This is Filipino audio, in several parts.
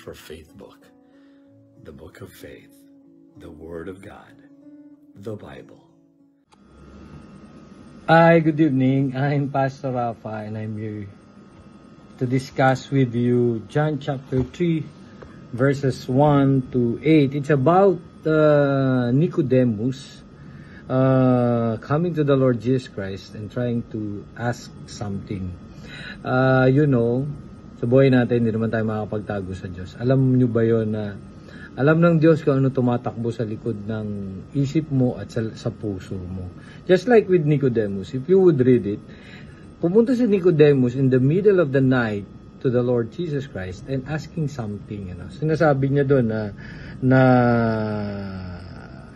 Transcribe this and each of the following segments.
for Faith Book, the Book of Faith, the Word of God, the Bible. Hi, good evening. I'm Pastor Rafa and I'm here to discuss with you John chapter 3 verses 1 to 8. It's about Nicodemus coming to the Lord Jesus Christ and trying to ask something. Sa buhay natin, hindi naman tayo makakapagtago sa Diyos. Alam nyo ba yon na alam ng Diyos kung ano tumatakbo sa likod ng isip mo at sa puso mo. Just like with Nicodemus, if you would read it, pumunta si Nicodemus in the middle of the night to the Lord Jesus Christ and asking something. Sinasabi niya doon na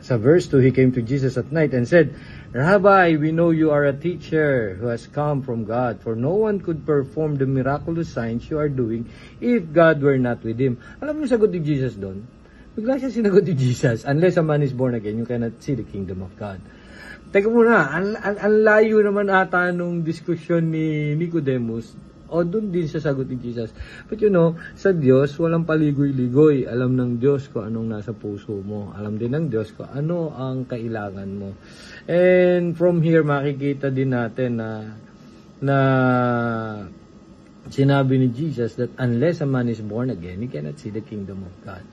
sa verse 2, he came to Jesus at night and said, Rabbi, we know you are a teacher who has come from God, for no one could perform the miraculous signs you are doing if God were not with him. Alam mo sagot ni Jesus doon? Bigla siya sinagot ni Jesus, unless a man is born again, you cannot see the kingdom of God. Teka muna, ang layo naman ata nung diskusyon ni Nicodemus, o doon din sa sagot ni Jesus. But sa Diyos, walang paligoy-ligoy. Alam ng Diyos kung anong nasa puso mo. Alam din ng Diyos kung ano ang kailangan mo. And from here, makikita din natin na sinabi ni Jesus that unless a man is born again, he cannot see the kingdom of God.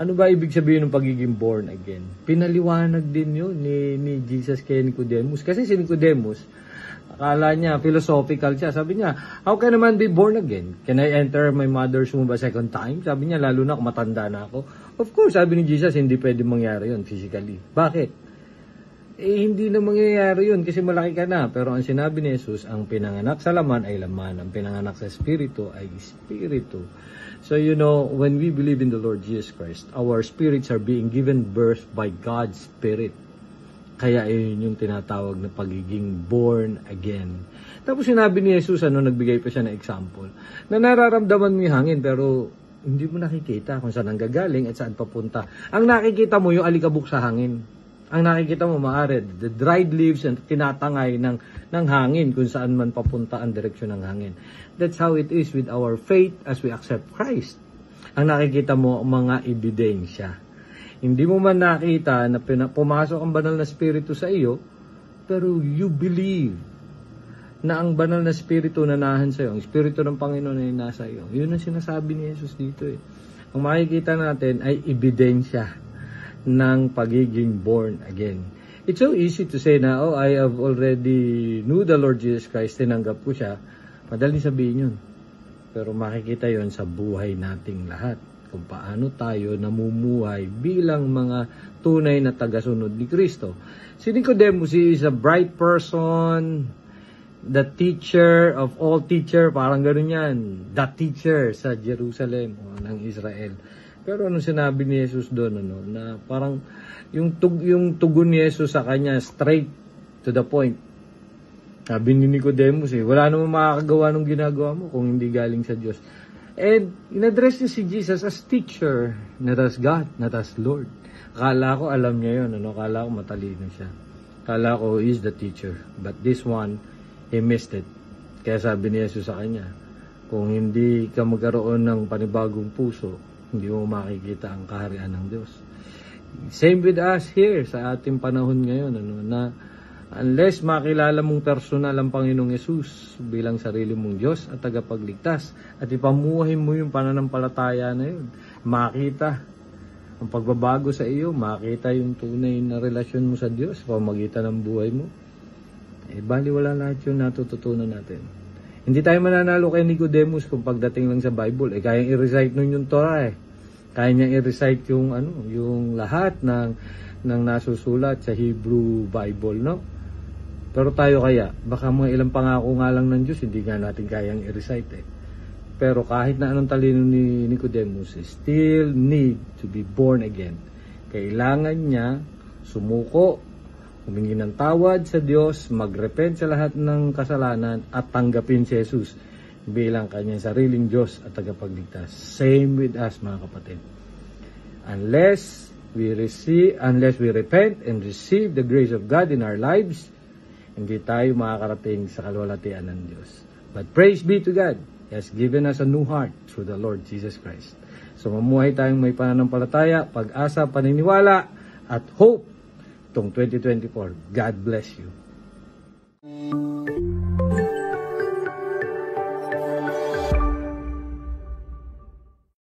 Ano ba ibig sabihin ng pagiging born again? Pinaliwanag din yun ni Jesus kay Nicodemus. Kasi si Nicodemus, akala niya, philosophical siya. Sabi niya, how can a man be born again? Can I enter my mother's womb a second time? Sabi niya, lalo na kung matanda na ako. Of course, sabi ni Jesus, hindi pwede mangyari yun physically. Bakit? Hindi na mangyayari yun kasi malaki ka na. Pero ang sinabi ni Jesus, ang pinanganak sa laman ay laman. Ang pinanganak sa espiritu ay espiritu. So, when we believe in the Lord Jesus Christ, our spirits are being given birth by God's Spirit. Kaya yun yung tinatawag na pagiging born again. Tapos sinabi ni Jesus, nagbigay pa siya ng example, na nararamdaman mo yung hangin pero hindi mo nakikita kung saan ang gagaling at saan papunta. Ang nakikita mo yung alikabok sa hangin. Ang nakikita mo maaari, the dried leaves and tinatangay ng hangin kung saan man papunta ang direksyon ng hangin. That's how it is with our faith as we accept Christ. Ang nakikita mo mga ebidensya. Hindi mo man nakita na pumasok ang banal na spirito sa iyo, pero you believe na ang banal na spirito na nahan sa iyo, ang spirito ng Panginoon ay nasa iyo. Yun ang sinasabi ni Jesus dito. Ang makikita natin ay ebidensya ng pagiging born again. It's so easy to say na, I have already knew the Lord Jesus Christ, tinanggap ko siya. Madaling sabihin yun. Pero makikita yon sa buhay nating lahat. Kung paano tayo namumuhay bilang mga tunay na tagasunod ni Kristo. Si Nicodemus is a bright person, the teacher of all teacher, parang gano'n yan, the teacher sa Jerusalem ng Israel. Pero anong sinabi ni Jesus doon, na parang yung tugon ni Jesus sa kanya, straight to the point. Sabi ni Nicodemus, wala namang makakagawa ng ginagawa mo kung hindi galing sa Diyos. And in-address niya si Jesus as teacher, not as God, not as Lord. Akala ko alam niya yun, akala ko matalino siya. Akala ko he is the teacher. But this one, he missed it. Kaya sabi ni Jesus sa kanya, kung hindi ka magkaroon ng panibagong puso, hindi mo makikita ang kaharian ng Diyos. Same with us here sa ating panahon ngayon, na unless makilala mong personal ang Panginoong Yesus bilang sarili mong Diyos at tagapagligtas at ipamuhay mo yung pananampalataya na yun, makita ang pagbabago sa iyo, makita yung tunay na relasyon mo sa Diyos sa pamamagitan ng buhay mo, baliwala lahat yung natututunan natin. Hindi tayo mananalo kay Nicodemus kung pagdating lang sa Bible, kayang i-recite nun yung Torah Kaya niyang i-recite yung lahat ng nasusulat sa Hebrew Bible, Pero tayo kaya, baka mga ilang pangako nga lang ng Diyos, hindi nga natin kayang i-recite Pero kahit na anong talino ni Nicodemus, still need to be born again. Kailangan niya sumuko, humingi ng tawad sa Diyos, magrepent sa lahat ng kasalanan at tanggapin si Jesus bilang kanyang sariling Diyos at tagapagligtas. Same with us, mga kapatid. Unless we repent and receive the grace of God in our lives, hindi tayo makakarating sa kalwalhatian ng Diyos. But praise be to God, He has given us a new heart through the Lord Jesus Christ. So mamuhay tayong may pananampalataya, pag-asa, paniniwala, at hope itong 2024. God bless you.